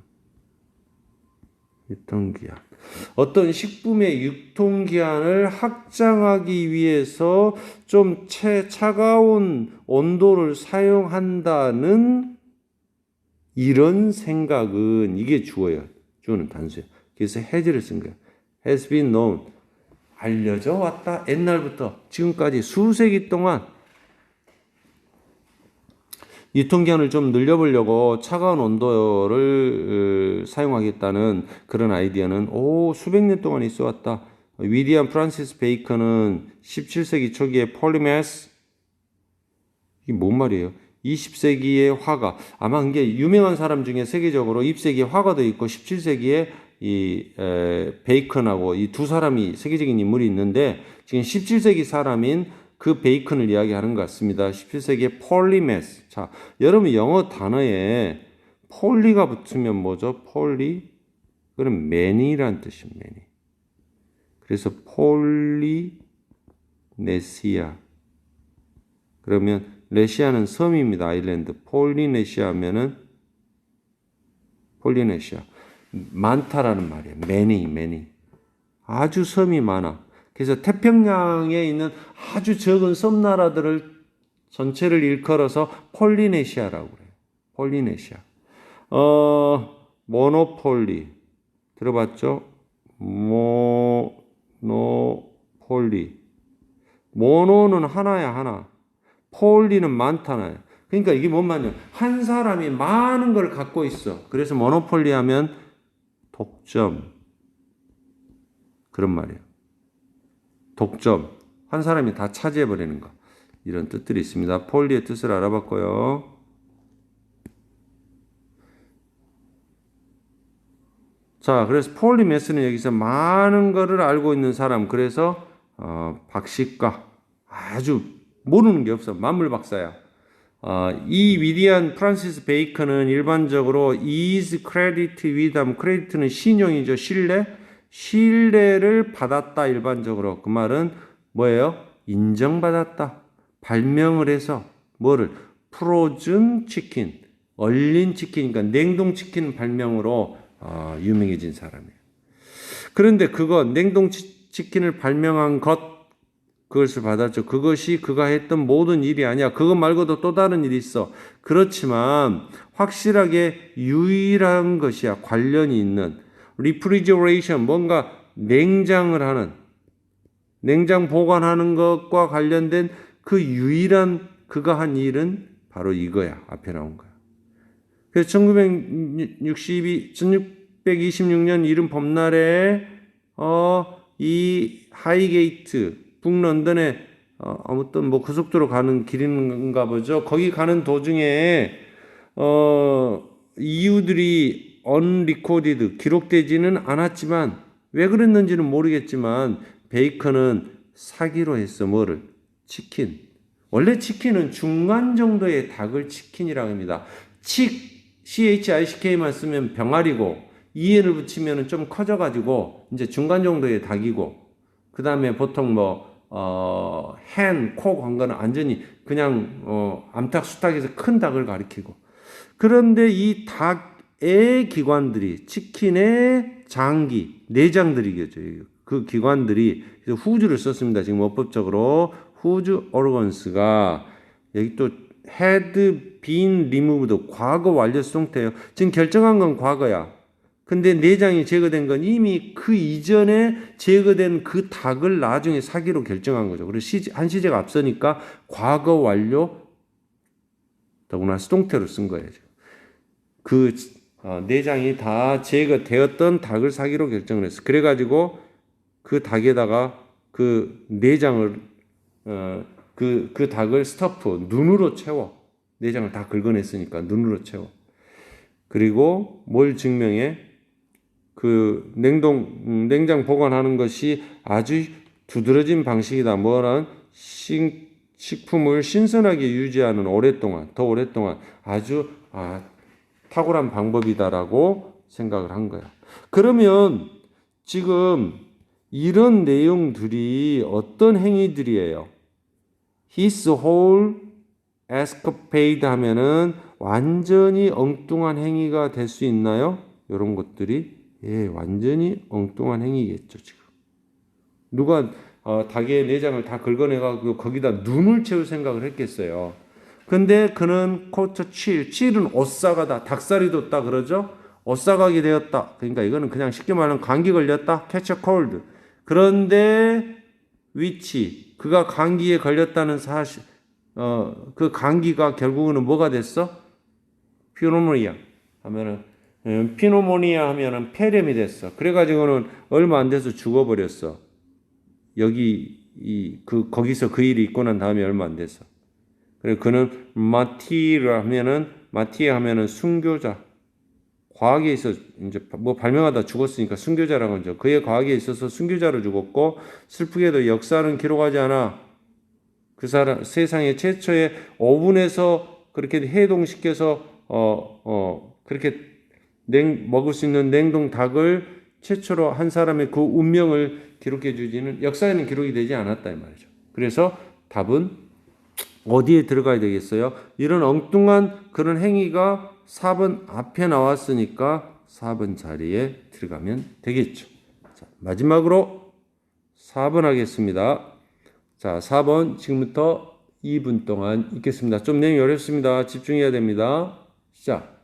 어떤 식품의 유통기한을 확장하기 위해서 좀 차가운 온도를 사용한다는 이런 생각은 이게 주어요. 주어는 단수예요. 그래서 has를 쓴 거예요. has been known. 알려져 왔다. 옛날부터 지금까지 수세기 동안 유통기한을 좀 늘려보려고 차가운 온도를 사용하겠다는 그런 아이디어는 수백 년 동안 있어 왔다. 위대한 프란시스 베이컨은 17세기 초기에 폴리메스, 이게 뭔 말이에요? 20세기의 화가, 아마 이게 유명한 사람 중에 세계적으로 20세기에 화가도 있고 17세기에 이 베이컨하고 이 두 사람이 세계적인 인물이 있는데 지금 17세기 사람인 그 베이컨을 이야기하는 것 같습니다. 17세기의 폴리메스. 자, 여러분 영어 단어에 폴리가 붙으면 뭐죠? 폴리? 그럼 many란 뜻입니다. many. 그래서 폴리네시아. 그러면 레시아는 섬입니다. 아일랜드. 폴리네시아 하면은 폴리네시아. 많다라는 말이에요. many. 아주 섬이 많아. 그래서 태평양에 있는 아주 적은 섬나라들을 전체를 일컬어서 폴리네시아라고 그래요. 폴리네시아. 모노폴리. 들어봤죠? 모노폴리. 모노는 하나야, 하나. 폴리는 많다나요. 그러니까 이게 뭔 말이냐? 한 사람이 많은 걸 갖고 있어. 그래서 모노폴리 하면 독점. 그런 말이에요. 독점. 한 사람이 다 차지해버리는 거. 이런 뜻들이 있습니다. 폴리의 뜻을 알아봤고요. 자, 그래서 폴리메스는 여기서 많은 거를 알고 있는 사람. 그래서 박식가. 아주 모르는 게 없어. 만물 박사야. 이 위대한 프란시스 베이컨은 일반적으로 is credited with 하면 크레디트는 신용이죠. 신뢰를 받았다. 일반적으로. 그 말은 뭐예요? 인정받았다. 발명을 해서 뭐를? 프로즌 치킨, 얼린 치킨이니까 냉동 치킨 발명으로 유명해진 사람이에요. 그런데 냉동 치킨을 발명한 그것을 받았죠. 그것이 그가 했던 모든 일이 아니야. 그것 말고도 또 다른 일이 있어. 그렇지만 확실하게 유일한 것이야. 관련이 있는 refrigeration, 뭔가 냉장 보관하는 것과 관련된 그 유일한 그가 한 일은 바로 이거야. 앞에 나온 거야. 그래서 1626년 이른 봄날에 이 하이게이트 북런던에 아무튼 뭐 고속도로 가는 길인가 보죠. 거기 가는 도중에 이유들이 언리코디드 기록되지는 않았지만 왜 그랬는지는 모르겠지만 베이컨은 사기로 했어. 뭐를? 치킨. 원래 치킨은 중간 정도의 닭을 치킨이라고 합니다. CHICK만 쓰면 병아리고 EN을 붙이면 좀 커져가지고 이제 중간 정도의 닭이고 그 다음에 보통 hen, 콕 한 거는 완전히 그냥 암탉, 수탉에서 큰 닭을 가리키고 그런데 이 닭의 기관들이 치킨의 장기, 내장들이겠죠. 그 기관들이 후주를 썼습니다. 지금 어법적으로 후주 organs가 여기 또 had been removed 과거 완료 수동태예요. 지금 결정한 건 과거야. 근데 내장이 제거된 건 이미 그 이전에 제거된 그 닭을 나중에 사기로 결정한 거죠. 그래서 한시제가 앞서니까 과거 완료 더구나 수동태로 쓴 거예요. 그 내장이 다 제거되었던 닭을 사기로 결정을 했어. 그래가지고 그 닭에다가 그 내장을 그 닭을 스터프 눈으로 채워. 내장을 다 긁어냈으니까 눈으로 채워. 그리고 뭘 증명해? 그 냉장 보관하는 것이 아주 두드러진 방식이다. 뭐란 식품을 신선하게 유지하는 더 오랫동안 아주 탁월한 방법이다라고 생각을 한 거야. 그러면 지금 이런 내용들이 어떤 행위들이에요? His whole escapade 하면은 완전히 엉뚱한 행위가 될 수 있나요? 이런 것들이 완전히 엉뚱한 행위겠죠. 지금 누가 닭의 내장을 다 긁어내가지고 거기다 눈을 채울 생각을 했겠어요. 근데 그는 코트 칠은 옷사가다. 닭살이 돋다 그러죠. 옷사가게 되었다. 그러니까 이거는 그냥 쉽게 말하면 감기 걸렸다. catch a cold. 그런데 그가 감기에 걸렸다는 사실 그 감기가 결국은 뭐가 됐어? 피노모니아 하면은 폐렴이 됐어. 그래가지고는 얼마 안 돼서 죽어버렸어. 거기서 그 일이 있고 난 다음에 얼마 안 돼서. 그리고 그는 마티아 하면은 순교자. 과학에 있어 이제 뭐 발명하다 죽었으니까 순교자라고 하죠. 그의 과학에 있어서 순교자로 죽었고 슬프게도 역사는 기록하지 않아. 그 사람 세상에 최초의 오븐에서 그렇게 해동시켜서 그렇게 먹을 수 있는 냉동 닭을 최초로 한 사람의 그 운명을 기록해 주지는 역사에는 기록이 되지 않았다 이 말이죠. 그래서 답은 어디에 들어가야 되겠어요? 이런 엉뚱한 그런 행위가 4번 앞에 나왔으니까 4번 자리에 들어가면 되겠죠. 자, 마지막으로 4번 하겠습니다. 자, 4번 지금부터 2분 동안 읽겠습니다. 좀 내용이 어렵습니다. 집중해야 됩니다. 시작.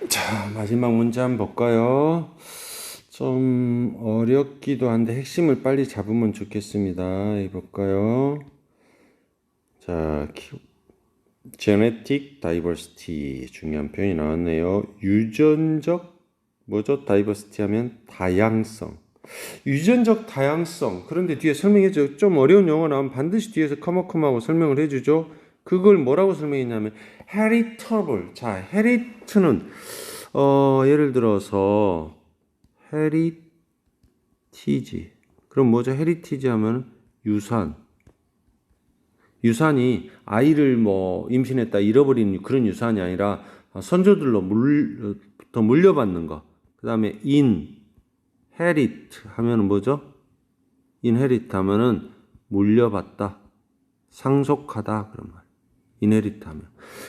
자, 마지막 문제 한번 볼까요? 좀 어렵기도 한데 핵심을 빨리 잡으면 좋겠습니다. 볼까요? 자, genetic diversity 중요한 표현이 나왔네요. 유전적 뭐죠? diversity 하면 다양성. 유전적 다양성. 그런데 뒤에 설명해줘. 좀 어려운 용어 나오면 반드시 뒤에서 커머컴하고 설명을 해주죠. 그걸 뭐라고 설명했냐면 heritable. 자, herit는 예를 들어서 헤리티지. 그럼 뭐죠? 헤리티지 하면 유산. 유산이 아이를 뭐 임신했다 잃어버린 그런 유산이 아니라 선조들로 더 물려받는 거. 그 다음에 inherit 하면은 뭐죠? inherit 하면은 물려받다, 상속하다 그런 말. inherit 하면.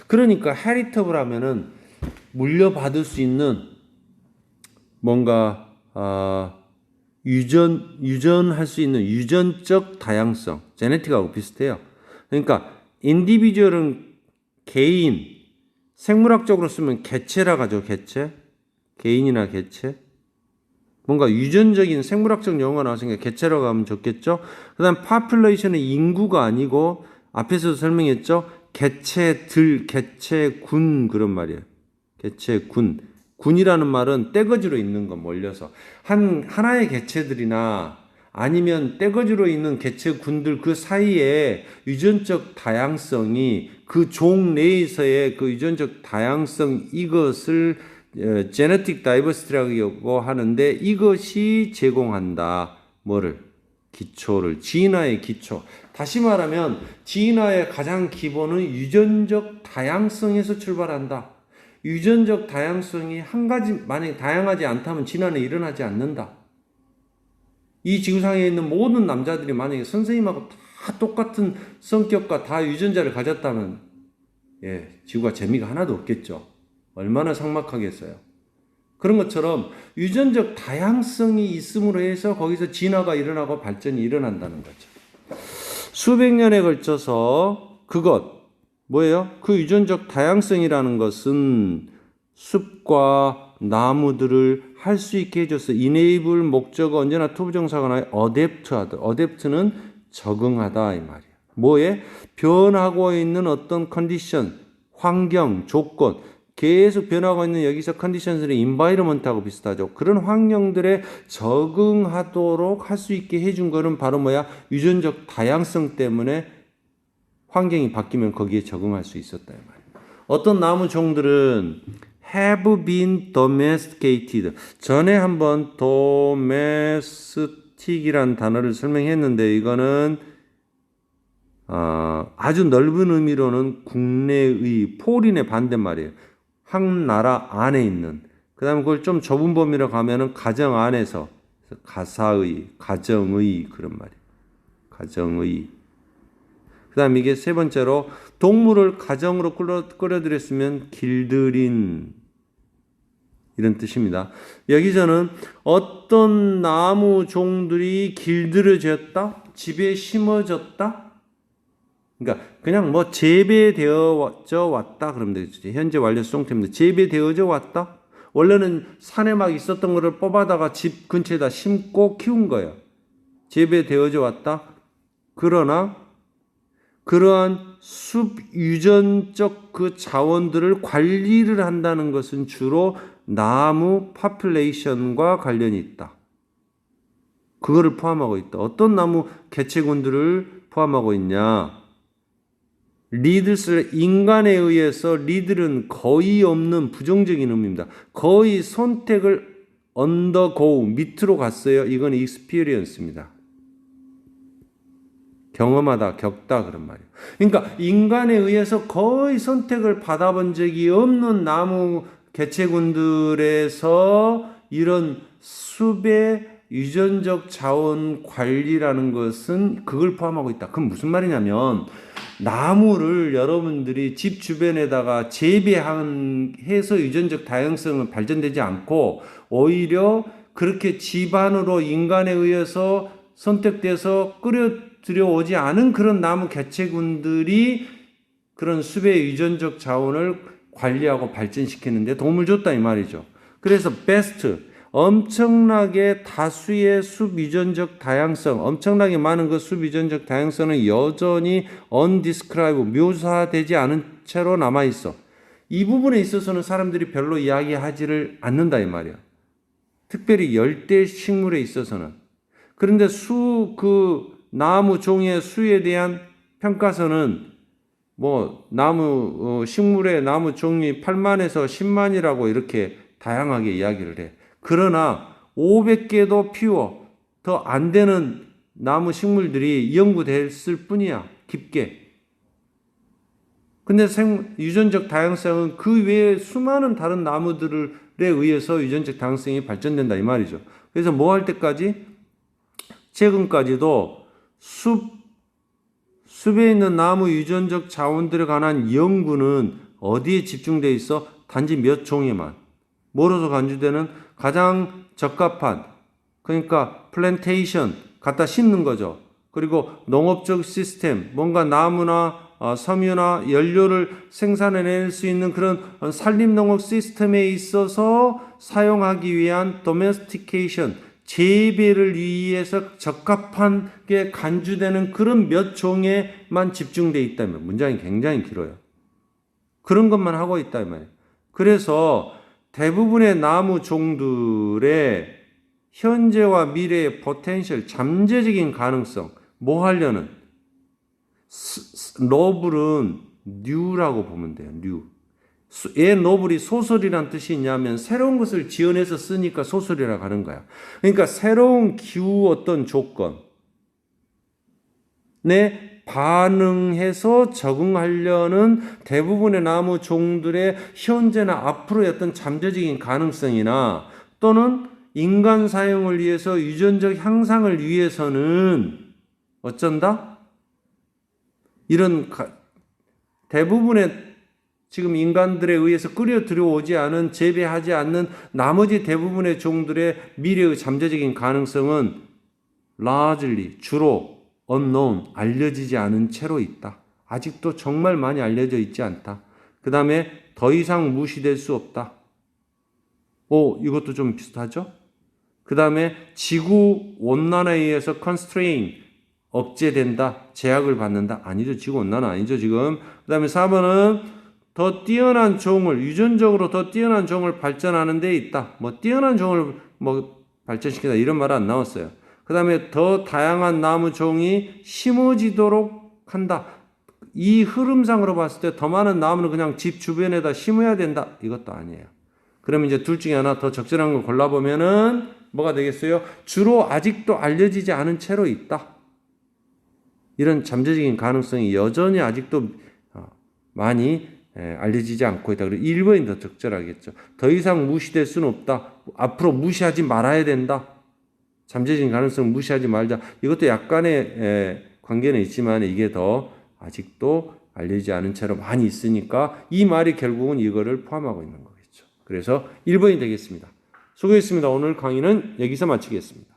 그러니까 heritable 하면은 물려받을 수 있는 뭔가 유전할 수 있는 유전적 다양성, 제네틱하고 비슷해요. 그러니까 인디비주얼은 개인, 생물학적으로 쓰면 개체라 하죠. 개체, 개인이나 개체. 뭔가 유전적인 생물학적 용어가 나왔으니까 개체라고 하면 좋겠죠. 그다음 population은 인구가 아니고 앞에서도 설명했죠. 개체들, 개체군 그런 말이에요. 개체군. 군이라는 말은 떼거지로 있는 거 몰려서 하나의 개체들이나 아니면 떼거지로 있는 개체군들 그 사이에 유전적 다양성이 그 종 내에서의 그 유전적 다양성 이것을 genetic diversity라고 하는데 이것이 제공한다. 뭐를? 기초를. 진화의 기초. 다시 말하면 진화의 가장 기본은 유전적 다양성에서 출발한다. 유전적 다양성이 한 가지, 만약에 다양하지 않다면 진화는 일어나지 않는다. 이 지구상에 있는 모든 남자들이 만약에 선생님하고 다 똑같은 성격과 다 유전자를 가졌다면, 지구가 재미가 하나도 없겠죠. 얼마나 삭막하겠어요. 그런 것처럼 유전적 다양성이 있음으로 해서 거기서 진화가 일어나고 발전이 일어난다는 거죠. 수백 년에 걸쳐서 뭐예요? 그 유전적 다양성이라는 것은 숲과 나무들을 할 수 있게 해줘서 enable 목적어 언제나 투부정사가 나와요. adapt하다. adapt는 적응하다 이 말이에요. 뭐에? 변하고 있는 어떤 컨디션, 환경, 조건 계속 변하고 있는 여기서 컨디션들이 environment하고 비슷하죠. 그런 환경들에 적응하도록 할 수 있게 해준 거는 바로 뭐야? 유전적 다양성 때문에 환경이 바뀌면 거기에 적응할 수 있었다 이 말이에요. 어떤 나무 종들은 have been domesticated. 전에 한번 domestic이란 단어를 설명했는데 이거는 아주 넓은 의미로는 국내의 포린의 반대말이에요. 한 나라 안에 있는. 그 다음에 그걸 좀 좁은 범위로 가면은 가정 안에서 가사의, 가정의 그런 말이에요. 가정의. 그 다음 이게 세 번째로 동물을 가정으로 끌어들였으면 길들인 이런 뜻입니다. 여기서는 어떤 나무 종들이 길들여졌다? 집에 심어졌다? 그러니까 그냥 뭐 재배되어져 왔다 그러면 되죠. 현재 완료 수동태입니다. 재배되어져 왔다? 원래는 산에 막 있었던 거를 뽑아다가 집 근처에다 심고 키운 거예요. 재배되어져 왔다? 그러나 그러한 숲 유전적 그 자원들을 관리를 한다는 것은 주로 나무 파퓰레이션과 관련이 있다. 그거를 포함하고 있다. 어떤 나무 개체군들을 포함하고 있냐? 리드스, 인간에 의해서 리들은 거의 없는 부정적인 의미입니다. 거의 선택을 undergo, 밑으로 갔어요. 이건 experience입니다. 경험하다, 겪다 그런 말이에요. 그러니까 인간에 의해서 거의 선택을 받아본 적이 없는 나무 개체군들에서 이런 숲의 유전적 자원 관리라는 것은 그걸 포함하고 있다. 그럼 무슨 말이냐면 나무를 여러분들이 집 주변에다가 재배해서 유전적 다양성은 발전되지 않고 오히려 그렇게 집안으로 인간에 의해서 선택돼서 들여오지 않은 그런 나무 개체군들이 그런 숲의 유전적 자원을 관리하고 발전시키는 데 도움을 줬다 이 말이죠. 그래서 베스트, 엄청나게 다수의 수비전적 다양성, 엄청나게 많은 그 수비전적 다양성은 여전히 undescribed, 묘사되지 않은 채로 남아있어. 이 부분에 있어서는 사람들이 별로 이야기하지를 않는다 이 말이야. 특별히 열대 식물에 있어서는. 그런데 나무 종의 수에 대한 평가서는 식물의 나무 종이 8만에서 10만이라고 이렇게 다양하게 이야기를 해. 그러나 500개도 피워 더 안 되는 나무 식물들이 연구됐을 뿐이야. 깊게. 근데 유전적 다양성은 그 외에 수많은 다른 나무들에 의해서 유전적 다양성이 발전된다 이 말이죠. 그래서 뭐 할 때까지? 최근까지도 숲에 있는 나무 유전적 자원들에 관한 연구는 어디에 집중되어 있어? 단지 몇 종에만. 뭐로서 간주되는 가장 적합한, 그러니까 플랜테이션, 갖다 심는 거죠. 그리고 농업적 시스템, 뭔가 나무나 섬유나 연료를 생산해낼 수 있는 그런 산림농업 시스템에 있어서 사용하기 위한 domestication, 재배를 위해서 적합하게 간주되는 그런 몇 종에만 집중되어 있다면, 문장이 굉장히 길어요. 그런 것만 하고 있다 이 말이에요. 그래서 대부분의 나무 종들의 현재와 미래의 포텐셜, 잠재적인 가능성, 뭐 하려는? 노블은 뉴라고 보면 돼요. 뉴. 왜 노블이 소설이란 뜻이 있냐면 새로운 것을 지어내서 쓰니까 소설이라고 하는 거야. 그러니까 새로운 기후 어떤 조건에 반응해서 적응하려는 대부분의 나무 종들의 현재나 앞으로의 어떤 잠재적인 가능성이나 또는 인간 사용을 위해서 유전적 향상을 위해서는 어쩐다? 이런 대부분의 지금 인간들에 의해서 끌어 들여오지 않은, 재배하지 않는 나머지 대부분의 종들의 미래의 잠재적인 가능성은 largely, 주로 unknown, 알려지지 않은 채로 있다. 아직도 정말 많이 알려져 있지 않다. 그 다음에 더 이상 무시될 수 없다. 이것도 좀 비슷하죠? 그 다음에 지구 온난화에 의해서 constrain, 억제된다, 제약을 받는다. 아니죠. 지구 온난화 아니죠, 지금. 그 다음에 4번은 더 뛰어난 종을, 유전적으로 더 뛰어난 종을 발전하는 데 있다. 뛰어난 종을 발전시키다. 이런 말 안 나왔어요. 그 다음에 더 다양한 나무 종이 심어지도록 한다. 이 흐름상으로 봤을 때 더 많은 나무는 그냥 집 주변에다 심어야 된다. 이것도 아니에요. 그러면 이제 둘 중에 하나 더 적절한 걸 골라보면은 뭐가 되겠어요? 주로 아직도 알려지지 않은 채로 있다. 이런 잠재적인 가능성이 여전히 아직도 많이 알려지지 않고 있다. 그리고 1번이 더 적절하겠죠. 더 이상 무시될 수는 없다. 앞으로 무시하지 말아야 된다. 잠재적인 가능성 무시하지 말자. 이것도 약간의 관계는 있지만 이게 더 아직도 알려지지 않은 채로 많이 있으니까 이 말이 결국은 이거를 포함하고 있는 거겠죠. 그래서 1번이 되겠습니다. 수고했습니다. 오늘 강의는 여기서 마치겠습니다.